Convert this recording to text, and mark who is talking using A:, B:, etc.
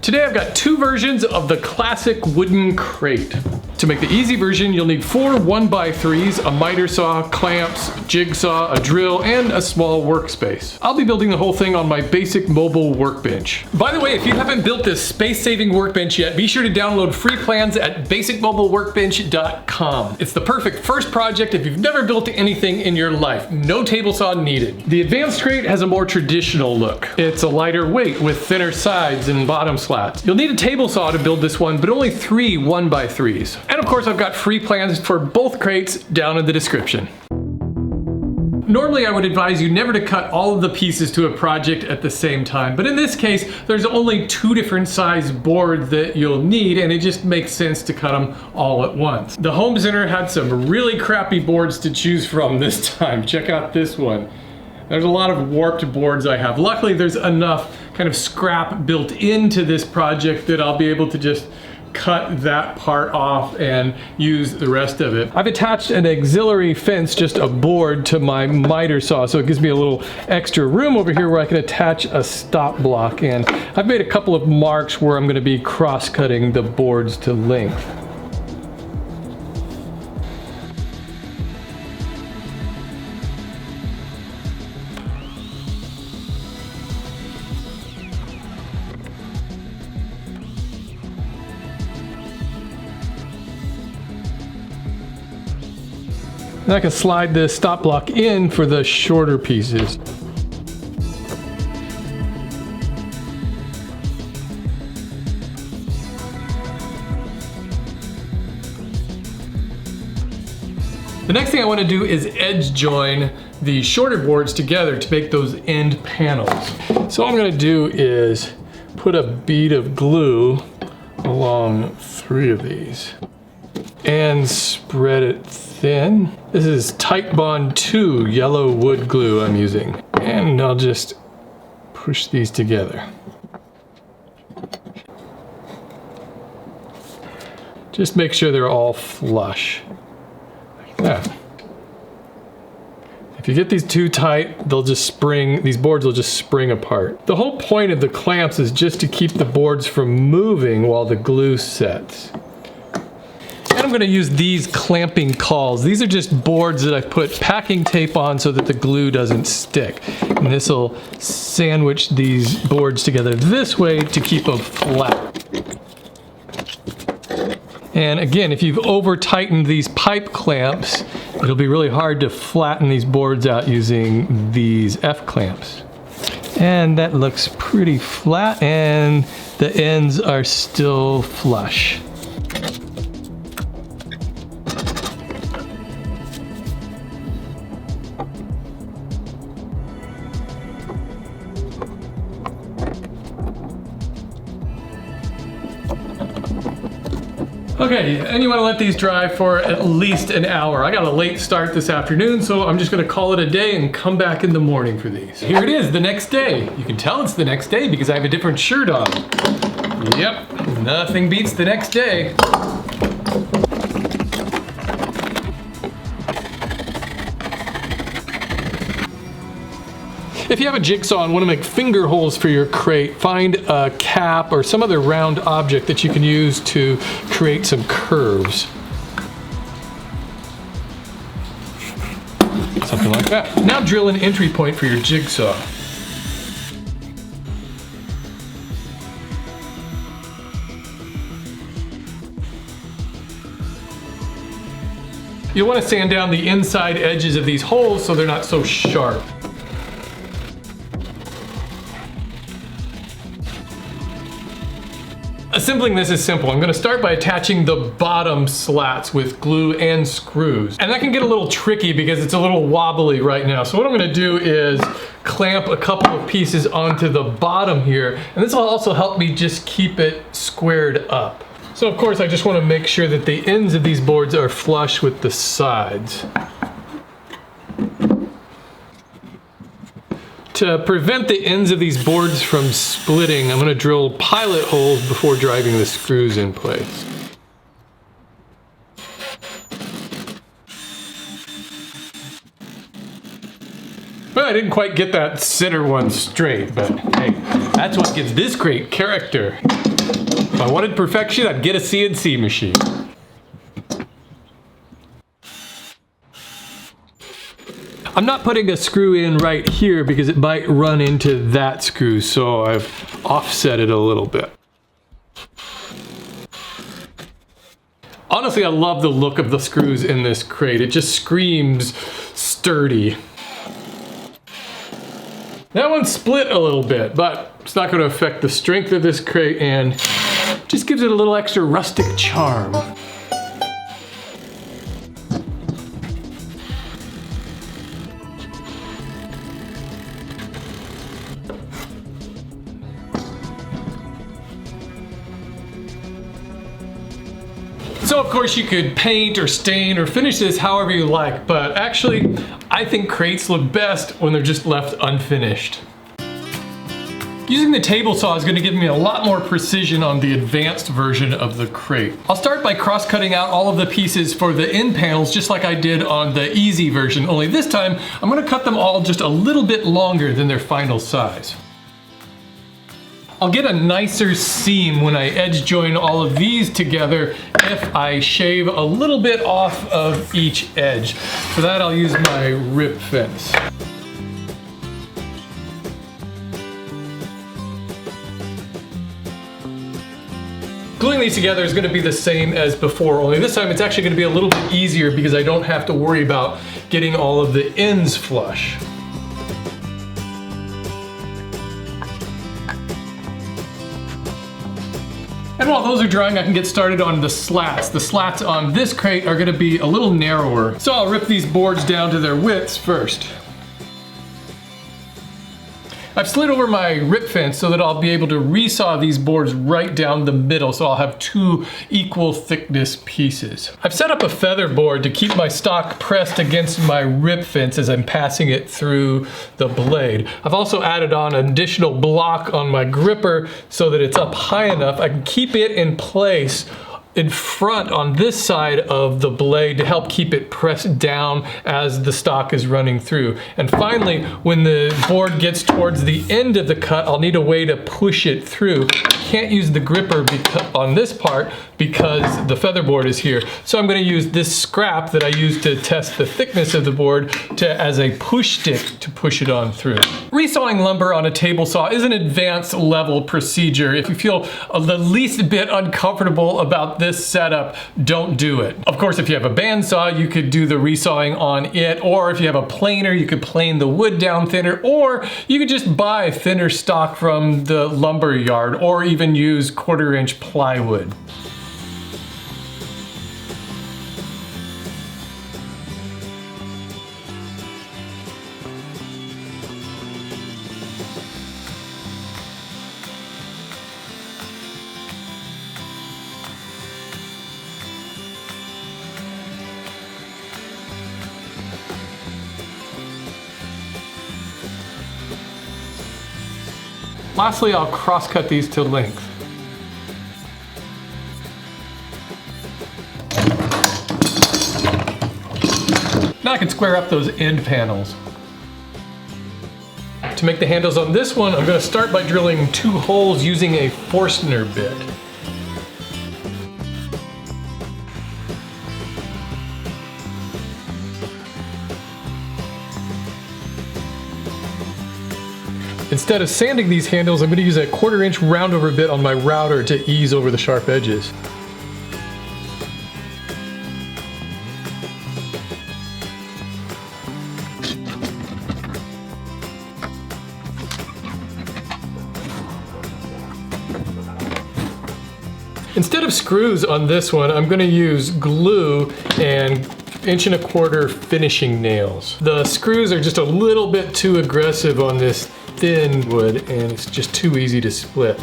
A: Today I've got two versions of the classic wooden crate. To make the easy version, you'll need 4 1x3s, a miter saw, clamps, jigsaw, a drill, and a small workspace. I'll be building the whole thing on my basic mobile workbench. By the way, if you haven't built this space-saving workbench yet, be sure to download free plans at basicmobileworkbench.com. It's the perfect first project if you've never built anything in your life. No table saw needed. The advanced crate has a more traditional look. It's a lighter weight with thinner sides and bottom slats. You'll need a table saw to build this one, but only 3 1x3s. And of course, I've got free plans for both crates down in the description. Normally, I would advise you never to cut all of the pieces to a project at the same time, but in this case, there's only 2 different size boards that you'll need, and it just makes sense to cut them all at once. The home center had some really crappy boards to choose from this time. Check out this one. There's a lot of warped boards I have. Luckily, there's enough kind of scrap built into this project that I'll be able to just cut that part off and use the rest of it. I've attached an auxiliary fence, just a board, to my miter saw, so it gives me a little extra room over here where I can attach a stop block, and I've made a couple of marks where I'm going to be cross-cutting the boards to length. And I can slide the stop block in for the shorter pieces. The next thing I want to do is edge join the shorter boards together to make those end panels. So what I'm going to do is put a bead of glue along 3 of these and spread it thin. This is Titebond 2 yellow wood glue I'm using. And I'll just push these together. Just make sure they're all flush. Like that. If you get these too tight, they'll just spring, these boards will just spring apart. The whole point of the clamps is just to keep the boards from moving while the glue sets. And I'm going to use these clamping cauls. These are just boards that I've put packing tape on so that the glue doesn't stick. And this will sandwich these boards together this way to keep them flat. And again, if you've over tightened these pipe clamps, it'll be really hard to flatten these boards out using these F clamps. And that looks pretty flat, and the ends are still flush. Okay, and you want to let these dry for at least an hour. I got a late start this afternoon, so I'm just going to call it a day and come back in the morning for these. Here it is, the next day. You can tell it's the next day because I have a different shirt on. Yep, nothing beats the next day. If you have a jigsaw and want to make finger holes for your crate, find a cap or some other round object that you can use to create some curves. Something like that. Now drill an entry point for your jigsaw. You'll want to sand down the inside edges of these holes so they're not so sharp. Assembling this is simple. I'm going to start by attaching the bottom slats with glue and screws. And that can get a little tricky because it's a little wobbly right now. So what I'm going to do is clamp a couple of pieces onto the bottom here. And this will also help me just keep it squared up. So of course I just want to make sure that the ends of these boards are flush with the sides. To prevent the ends of these boards from splitting, I'm going to drill pilot holes before driving the screws in place. Well, I didn't quite get that center one straight, but hey, that's what gives this crate character. If I wanted perfection, I'd get a CNC machine. I'm not putting a screw in right here because it might run into that screw, so I've offset it a little bit. Honestly, I love the look of the screws in this crate. It just screams sturdy. That one split a little bit, but it's not going to affect the strength of this crate and just gives it a little extra rustic charm. So of course you could paint or stain or finish this however you like, but actually I think crates look best when they're just left unfinished. Using the table saw is going to give me a lot more precision on the advanced version of the crate. I'll start by cross-cutting out all of the pieces for the end panels just like I did on the easy version, only this time I'm going to cut them all just a little bit longer than their final size. I'll get a nicer seam when I edge join all of these together if I shave a little bit off of each edge. For that I'll use my rip fence. Gluing these together is going to be the same as before, only this time it's actually going to be a little bit easier because I don't have to worry about getting all of the ends flush. And while those are drying, I can get started on the slats. The slats on this crate are going to be a little narrower, so I'll rip these boards down to their widths first. I've slid over my rip fence so that I'll be able to resaw these boards right down the middle, so I'll have two equal thickness pieces. I've set up a feather board to keep my stock pressed against my rip fence as I'm passing it through the blade. I've also added on an additional block on my gripper so that it's up high enough I can keep it in place in front on this side of the blade to help keep it pressed down as the stock is running through. And finally, when the board gets towards the end of the cut, I'll need a way to push it through. I can't use the gripper on this part because the feather board is here. So I'm going to use this scrap that I used to test the thickness of the board as a push stick to push it on through. Resawing lumber on a table saw is an advanced level procedure. If you feel the least bit uncomfortable about this setup, don't do it. Of course, if you have a bandsaw, you could do the resawing on it, or if you have a planer, you could plane the wood down thinner, or you could just buy thinner stock from the lumber yard, or even use 1/4 inch plywood. Lastly, I'll cross-cut these to length. Now I can square up those end panels. To make the handles on this one, I'm going to start by drilling 2 holes using a Forstner bit. Instead of sanding these handles, I'm going to use a 1/4 inch roundover bit on my router to ease over the sharp edges. Instead of screws on this one, I'm going to use glue and 1.25 inch finishing nails. The screws are just a little bit too aggressive on this thin wood and it's just too easy to split.